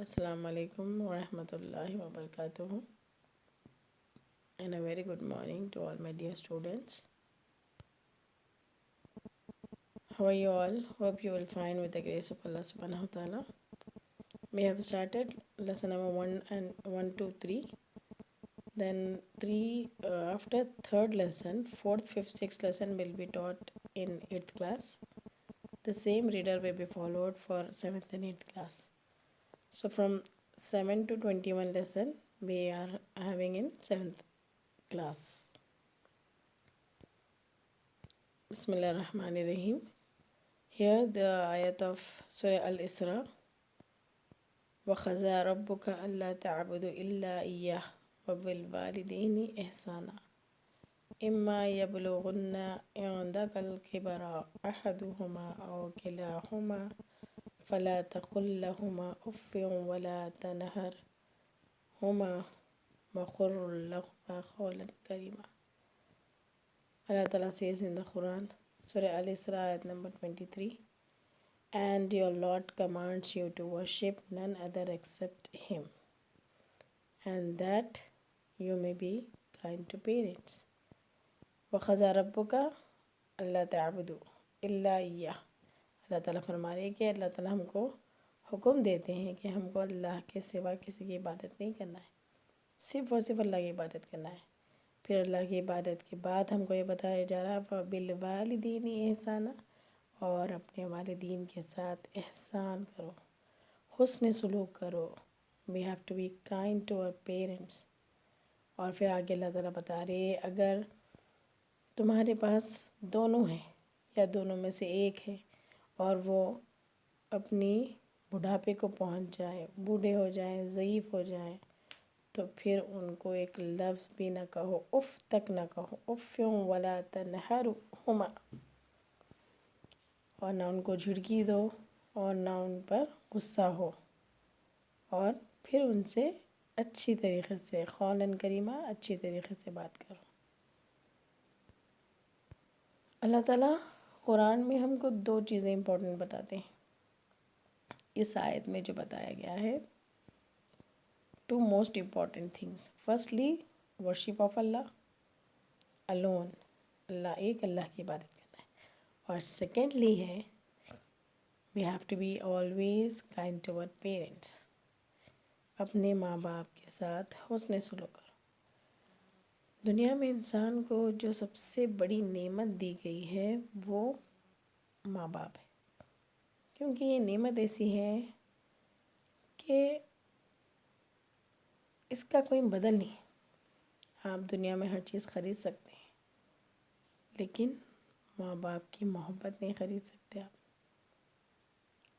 Assalamu alaikum wa rahmatullahi wa barakatuh, and a very good morning to all my dear students. How are you all? Hope you will find with the grace of Allah subhanahu wa ta'ala. We have started lesson number 1 and 1, 2, 3. Then 3 after third lesson, fourth, fifth, sixth lesson will be taught in 8th class. The same reader will be followed for 7th and 8th class. So from 7 to 21 lesson we are having in 7th class. Bismillah ar-Rahman ar-Rahim. Here the ayat of Surah Al-Isra. وَخَزَى رَبُّكَ أَلَّا تَعْبُدُوا إِلَّا إِيَّاهُ وَبِالْوَالِدَيْنِ إِحْسَانًا إِمَّا يَبْلُغُنَّ عِندَكَ الْكِبَرَ أَحَدُهُمَا أَوْ كِلَاهُمَا فَلَا تَقُل لَّهُمَا أُفٍّ وَلَا تَنْهَرْهُمَا وَقُل لَّهُمَا قَوْلًا كَرِيمًا. Allah Ta'ala says in the Quran, Surah Al-Isra, ayat number 23, and your Lord commands you to worship none other except Him, and that you may be kind to parents. وَخَزَى رَبُّكَ أَلَّا تَعْبُدُوا إِلَّا إِيَّاهُ. اللہ تعالیٰ فرما رہے ہیں کہ اللہ تعالیٰ ہم کو حکم دیتے ہیں کہ ہم کو اللہ کے سوا کسی کی عبادت نہیں کرنا ہے، صرف اور صرف اللہ کی عبادت کرنا ہے. پھر اللہ کی عبادت کے بعد ہم کو یہ بتایا جا رہا ہے بِالْوَالِدَيْنِ إِحْسَانًا، اور اپنے والدین کے ساتھ احسان کرو، حسن سلوک کرو. we have to be kind to our parents. اور پھر آگے اللہ تعالیٰ بتا رہے ہیں اگر تمہارے پاس دونوں ہیں یا دونوں میں سے ایک ہے اور وہ اپنی بڑھاپے کو پہنچ جائے، بوڑھے ہو جائیں، ضعیف ہو جائیں، تو پھر ان کو ایک لفظ بھی نہ کہو، اف تک نہ کہو، افیوں ولا تنہرہما، اور نہ ان کو جھڑکی دو اور نہ ان پر غصہ ہو، اور پھر ان سے اچھی طریقے سے قولاً کریمہ اچھی طریقے سے بات کرو. اللہ تعالیٰ قرآن میں ہم کو 2 چیزیں امپورٹنٹ بتاتے ہیں. اس آیت میں جو بتایا گیا ہے 2 most important things. Firstly worship of Allah alone، ایک اللہ کی عبادت کرنا ہے. اور سیکنڈلی ہے we have to be always kind to our parents، اپنے ماں باپ کے ساتھ حسن سلوک کرو. دنیا میں انسان کو جو سب سے بڑی نعمت دی گئی ہے وہ ماں باپ ہے، کیونکہ یہ نعمت ایسی ہے کہ اس کا کوئی بدل نہیں. آپ دنیا میں ہر چیز خرید سکتے ہیں لیکن ماں باپ کی محبت نہیں خرید سکتے آپ.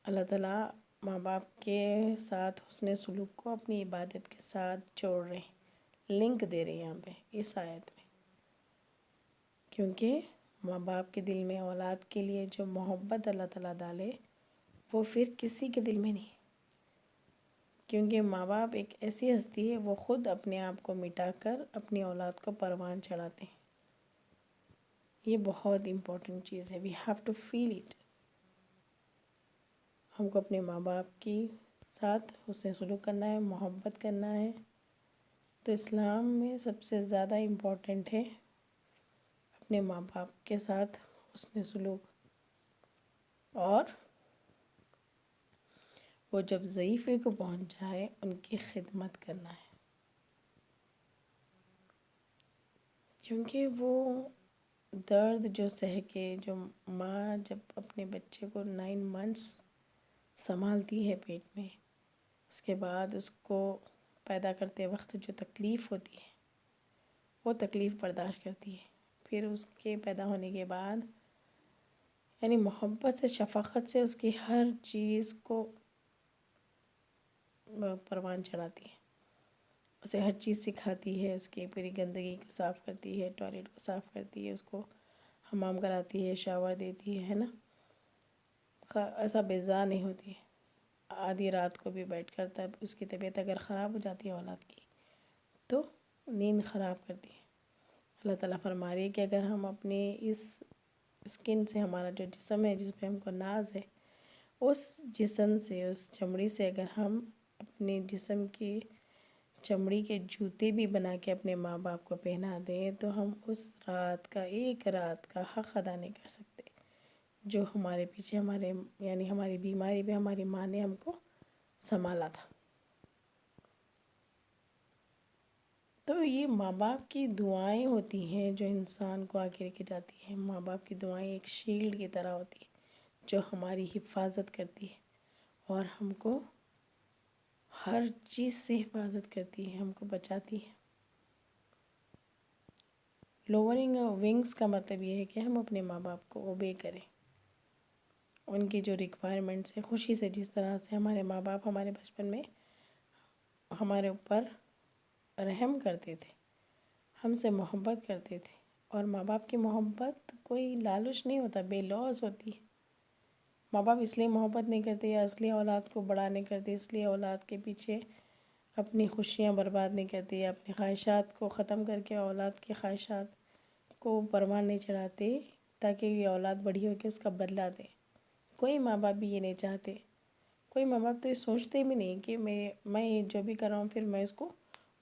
اللہ تعالیٰ ماں باپ کے ساتھ حسن سلوک کو اپنی عبادت کے ساتھ جوڑ رہے ہیں، لنک دے رہے ہیں یہاں پہ اس آیت میں، کیونکہ ماں باپ کے دل میں اولاد کے لیے جو محبت اللہ تعالیٰ ڈالے وہ پھر کسی کے دل میں نہیں، کیونکہ ماں باپ ایک ایسی ہستی ہے وہ خود اپنے آپ کو مٹا کر اپنی اولاد کو پروان چڑھاتے ہیں. یہ بہت امپورٹنٹ چیز ہے. We have to feel it. ہم کو اپنے ماں باپ کی ساتھ حسن سلوک کرنا ہے، محبت کرنا ہے. تو اسلام میں سب سے زیادہ امپورٹنٹ ہے اپنے ماں باپ کے ساتھ حسن سلوک، اور وہ جب ضعیفے کو پہنچ جائے ان کی خدمت کرنا ہے، کیونکہ وہ درد جو سہ کے، جو ماں جب اپنے بچے کو 9 months سنبھالتی ہے پیٹ میں، اس کے بعد اس کو پیدا کرتے وقت جو تکلیف ہوتی ہے وہ تکلیف برداشت کرتی ہے. پھر اس کے پیدا ہونے کے بعد یعنی محبت سے، شفقت سے اس کی ہر چیز کو پروان چڑھاتی ہے، اسے ہر چیز سکھاتی ہے، اس کی پوری گندگی کو صاف کرتی ہے، ٹوائلٹ کو صاف کرتی ہے، اس کو حمام کراتی ہے، شاور دیتی ہے نا، ایسا بیزار نہیں ہوتی ہے. آدھی رات کو بھی بیٹھ کر تب اس کی طبیعت اگر خراب ہو جاتی ہے اولاد کی تو نیند خراب کرتی ہے. اللہ تعالیٰ فرما رہی ہے کہ اگر ہم اپنے اس اسکن سے، ہمارا جو جسم ہے جس پہ ہم کو ناز ہے، اس جسم سے، اس چمڑی سے اگر ہم اپنے جسم کی چمڑی کے جوتے بھی بنا کے اپنے ماں باپ کو پہنا دیں تو ہم اس رات کا، ایک رات کا حق ادا نہیں کر سکتے جو ہمارے پیچھے یعنی ہماری بیماری پہ ہماری ماں نے ہم کو سنبھالا تھا۔ تو یہ ماں باپ کی دعائیں ہوتی ہیں جو انسان کو آگے لے کے جاتی ہیں۔ ماں باپ کی دعائیں ایک شیلڈ کی طرح ہوتی ہیں جو ہماری حفاظت کرتی ہے اور ہم کو ہر چیز سے حفاظت کرتی ہے، ہم کو بچاتی ہے۔ لوورنگ ونگس کا مطلب یہ ہے کہ ہم اپنے ماں باپ کو اوبے کریں، ان کی جو ریکوائرمنٹس ہے خوشی سے، جس طرح سے ہمارے ماں باپ ہمارے بچپن میں ہمارے اوپر رحم کرتے تھے، ہم سے محبت کرتے تھے، اور ماں باپ کی محبت کوئی لالچ نہیں ہوتا، بے لوث ہوتی ہے۔ ماں باپ اس لیے محبت نہیں کرتے یا اس لیے اولاد کو بڑا نہیں کرتے، اس لیے اولاد کے پیچھے اپنی خوشیاں برباد نہیں کرتے یا اپنی خواہشات کو ختم کر کے اولاد کی خواہشات کو پروان نہیں چڑھاتے تاکہ یہ اولاد بڑی ہو کے اس کا بدلہ دے۔ کوئی ماں باپ بھی یہ نہیں چاہتے، کوئی ماں باپ تو یہ سوچتے بھی نہیں کہ میں یہ جو بھی کر رہا ہوں پھر میں اس کو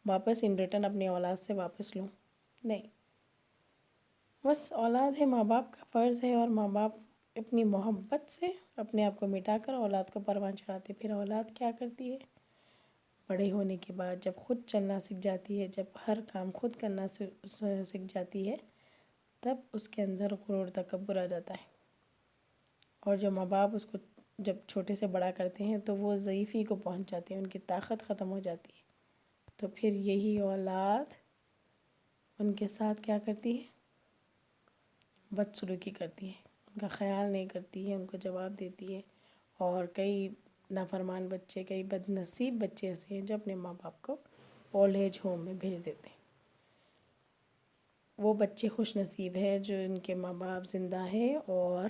واپس ان ریٹرن اپنی اولاد سے واپس لوں، نہیں۔ بس اولاد ہے، ماں باپ کا فرض ہے، اور ماں باپ اپنی محبت سے اپنے آپ کو مٹا کر اولاد کو پروان چڑھاتے۔ پھر اولاد کیا کرتی ہے؟ بڑے ہونے کے بعد جب خود چلنا سیکھ جاتی ہے، جب ہر کام خود کرنا سیکھ جاتی ہے، تب اس کے اندر غرور تکبر آ جاتا ہے، اور جو ماں باپ اس کو جب چھوٹے سے بڑا کرتے ہیں تو وہ ضعیفی کو پہنچ جاتے ہیں، ان کی طاقت ختم ہو جاتی ہے، تو پھر یہی اولاد ان کے ساتھ کیا کرتی ہے؟ بدسلوکی کرتی ہے، ان کا خیال نہیں کرتی ہے، ان کو جواب دیتی ہے، اور کئی نافرمان بچے، کئی بد نصیب بچے ایسے ہیں جو اپنے ماں باپ کو اولڈ ایج ہوم میں بھیج دیتے ہیں۔ وہ بچے خوش نصیب ہیں جو ان کے ماں باپ زندہ ہیں اور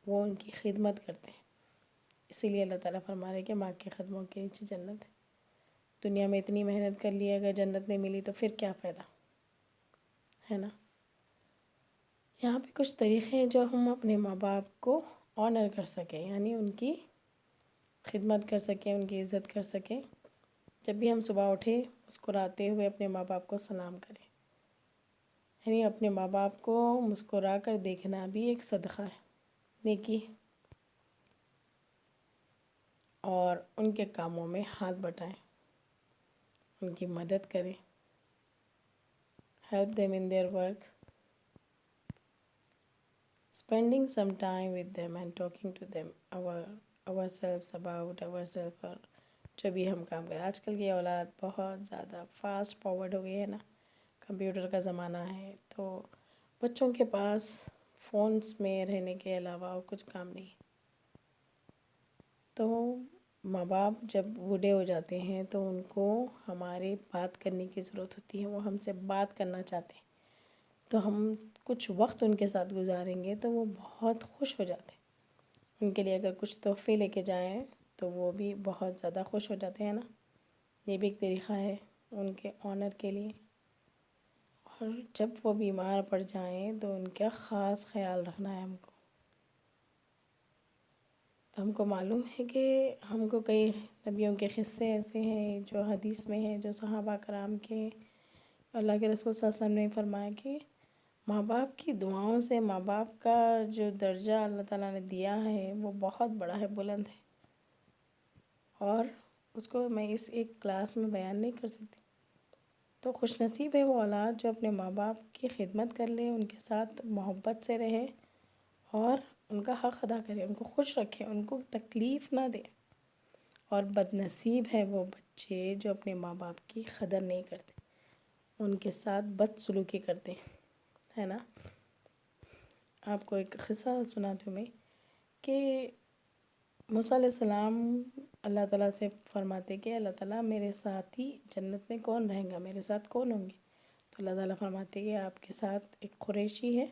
وہ ان کی خدمت کرتے ہیں۔ اسی لیے اللہ تعالیٰ فرما رہے ہیں کہ ماں کے قدموں کے نیچے جنت ہے۔ دنیا میں اتنی محنت کر لی، اگر جنت نہیں ملی تو پھر کیا فائدہ ہے نا؟ یہاں پہ کچھ طریقے ہیں جو ہم اپنے ماں باپ کو آنر کر سکیں، یعنی ان کی خدمت کر سکیں، ان کی عزت کر سکیں۔ جب بھی ہم صبح اٹھیں مسکراتے ہوئے اپنے ماں باپ کو سلام کریں، یعنی اپنے ماں باپ کو مسکرا کر دیکھنا بھی ایک صدقہ ہے، نیکی ہے، اور ان کے کاموں میں ہاتھ بٹائیں، ان کی مدد کریں، help them in their work, spending some time with them and talking to them ourselves about ourselves، اور جو بھی ہم کام کریں۔ آج کل کی اولاد بہت زیادہ فاسٹ فارورڈ ہو گئی ہے نا، کمپیوٹر کا زمانہ ہے، تو بچوں کے پاس فونز میں رہنے کے علاوہ اور کچھ کام نہیں، تو ماں باپ جب بوڑھے ہو جاتے ہیں تو ان کو ہمارے بات کرنے کی ضرورت ہوتی ہے، وہ ہم سے بات کرنا چاہتے ہیں، تو ہم کچھ وقت ان کے ساتھ گزاریں گے تو وہ بہت خوش ہو جاتے ہیں۔ ان کے لیے اگر کچھ تحفے لے کے جائیں تو وہ بھی بہت زیادہ خوش ہو جاتے ہیں نا، یہ بھی ایک طریقہ ہے ان کے آنر کے لیے۔ اور جب وہ بیمار پڑ جائیں تو ان کا خاص خیال رکھنا ہے ہم کو۔ تو ہم کو معلوم ہے کہ ہم کو کئی نبیوں کے قصے ایسے ہیں جو حدیث میں ہیں، جو صحابہ کرام کے، اللہ کے رسول صلی اللہ علیہ وسلم نے فرمایا کہ ماں باپ کی دعاؤں سے ماں باپ کا جو درجہ اللہ تعالیٰ نے دیا ہے وہ بہت بڑا ہے، بلند ہے، اور اس کو میں اس ایک کلاس میں بیان نہیں کر سکتی۔ تو خوش نصیب ہے وہ اولاد جو اپنے ماں باپ کی خدمت کر لے، ان کے ساتھ محبت سے رہے اور ان کا حق ادا کرے، ان کو خوش رکھے، ان کو تکلیف نہ دے۔ اور بد نصیب ہے وہ بچے جو اپنے ماں باپ کی قدر نہیں کرتے، ان کے ساتھ بد سلوکی کرتے، ہے نا۔ آپ کو ایک قصہ سناتی ہوں میں کہ موسیٰ علیہ السلام اللہ تعالیٰ سے فرماتے کہ اللہ تعالیٰ میرے ساتھ ہی جنت میں کون رہیں گا، میرے ساتھ کون ہوں گے؟ تو اللہ تعالیٰ فرماتے کہ آپ کے ساتھ ایک قریشی ہے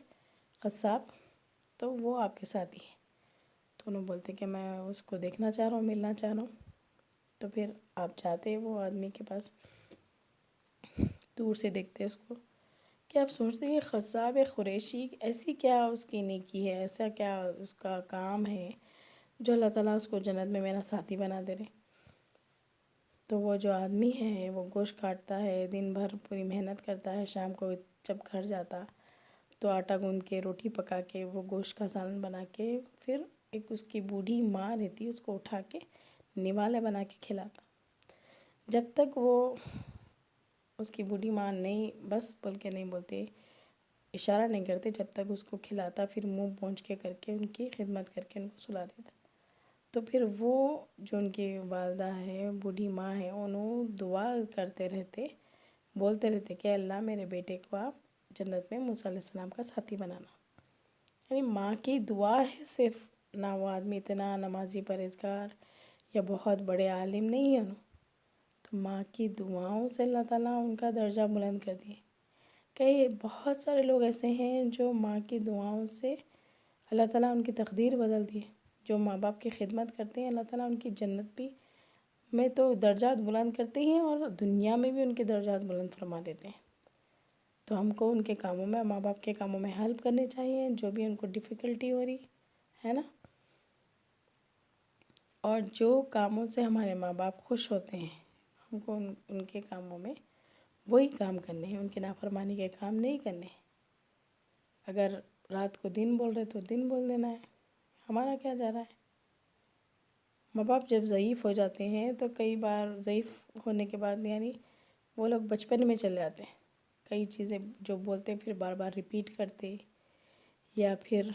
قصاب، تو وہ آپ کے ساتھ ہی ہے۔ تو انہوں بولتے کہ میں اس کو دیکھنا چاہ رہا ہوں، ملنا چاہ رہا ہوں۔ تو پھر آپ جاتے وہ آدمی کے پاس، دور سے دیکھتے اس کو کہ آپ سوچتے کہ قصاب قریشی ایسی کیا اس کی نیکی ہے، ایسا کیا اس کا کام ہے جو اللہ تعالیٰ اس کو جنت میں میرا ساتھی بنا دے رہے۔ تو وہ جو آدمی ہے وہ گوشت کاٹتا ہے، دن بھر پوری محنت کرتا ہے، شام کو جب گھر جاتا تو آٹا گوندھ کے روٹی پکا کے وہ گوشت کا سالن بنا کے پھر ایک اس کی بوڑھی ماں رہتی اس کو اٹھا کے نوالے بنا کے کھلاتا. جب تک وہ اس کی بوڑھی ماں نہیں بس بول کے نہیں بولتے، اشارہ نہیں کرتے، جب تک اس کو کھلاتا پھر منہ پونچھ کے کر کے ان کی خدمت کر کے ان کو سلا دیتا. تو پھر وہ جو ان کی والدہ ہے، بوڑھی ماں ہے، انہوں دعا کرتے رہتے، بولتے رہتے کہ اللہ میرے بیٹے کو آپ جنت میں موسیٰ علیہ السلام کا ساتھی بنانا. یعنی ماں کی دعا ہے صرف، نہ وہ آدمی اتنا نمازی پرہیزگار یا بہت بڑے عالم نہیں ہے. تو ماں کی دعاؤں سے اللہ تعالیٰ ان کا درجہ بلند کر دیے. کئی بہت سارے لوگ ایسے ہیں جو ماں کی دعاؤں سے اللہ تعالیٰ ان کی تقدیر بدل دیے. جو ماں باپ کی خدمت کرتے ہیں اللہ تعالیٰ ان کی جنت بھی میں تو درجات بلند کرتے ہیں اور دنیا میں بھی ان کے درجات بلند فرما دیتے ہیں. تو ہم کو ان کے کاموں میں، ماں باپ کے کاموں میں ہیلپ کرنی چاہیے جو بھی ان کو ڈیفیکلٹی ہو رہی ہے نا. اور جو کاموں سے ہمارے ماں باپ خوش ہوتے ہیں ہم کو ان کے کاموں میں وہی کام کرنے ہیں، ان کے نافرمانی کے کام نہیں کرنے. اگر رات کو دن بول رہے تو دن بول دینا ہے، ہمارا کیا جا رہا ہے. ماں باپ جب ضعیف ہو جاتے ہیں تو کئی بار ضعیف ہونے کے بعد یعنی وہ لوگ بچپن میں چلے جاتے ہیں. کئی چیزیں جو بولتے پھر بار بار ریپیٹ کرتے، یا پھر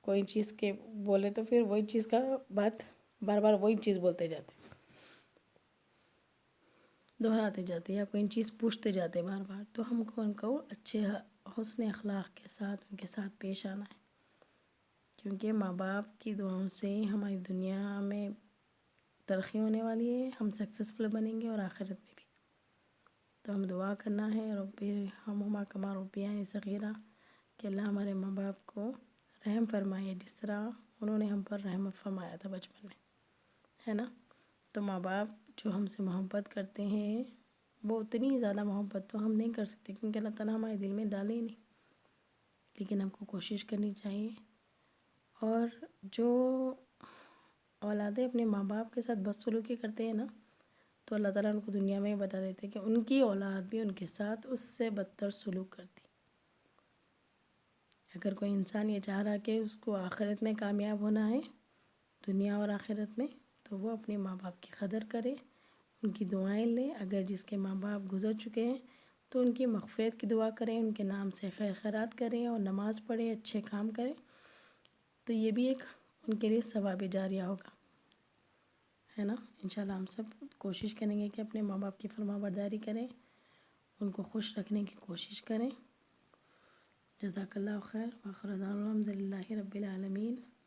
کوئی چیز کے بولے تو پھر وہی چیز کا بات بار بار وہی چیز بولتے جاتے، دہراتے جاتے، یا کوئی چیز پوچھتے جاتے بار بار. تو ہم کو ان کو اچھے حسن اخلاق کے ساتھ ان کے ساتھ پیش آنا ہے، کیونکہ ماں باپ کی دعاؤں سے ہماری دنیا میں ترقی ہونے والی ہے، ہم سکسیسفل بنیں گے اور آخرت میں بھی. تو ہم دعا کرنا ہے رب ارحمہما کما ربیانی صغیرہ کہ اللہ ہمارے ماں باپ کو رحم فرمائے جس طرح انہوں نے ہم پر رحم فرمایا تھا بچپن میں، ہے نا. تو ماں باپ جو ہم سے محبت کرتے ہیں وہ اتنی زیادہ محبت تو ہم نہیں کر سکتے کیونکہ اللہ تعالیٰ ہمارے دل میں ڈالے ہی نہیں، لیکن ہم کو کوشش کرنی چاہیے. اور جو اولادیں اپنے ماں باپ کے ساتھ بدسلوکی کرتے ہیں نا تو اللہ تعالیٰ ان کو دنیا میں بتا دیتے کہ ان کی اولاد بھی ان کے ساتھ اس سے بدتر سلوک کرتی. اگر کوئی انسان یہ چاہ رہا کہ اس کو آخرت میں کامیاب ہونا ہے، دنیا اور آخرت میں، تو وہ اپنے ماں باپ کی قدر کرے، ان کی دعائیں لے. اگر جس کے ماں باپ گزر چکے ہیں تو ان کی مغفرت کی دعا کریں، ان کے نام سے خیر خیرات کریں اور نماز پڑھیں، اچھے کام کریں. تو یہ بھی ایک ان کے لیے ثواب جاریہ ہوگا، ہے نا. انشاءاللہ ہم سب کوشش کریں گے کہ اپنے ماں باپ کی فرما برداری کریں، ان کو خوش رکھنے کی کوشش کریں. جزاک اللہ خیر. وآخر دعوانا الحمد للہ رب العالمین.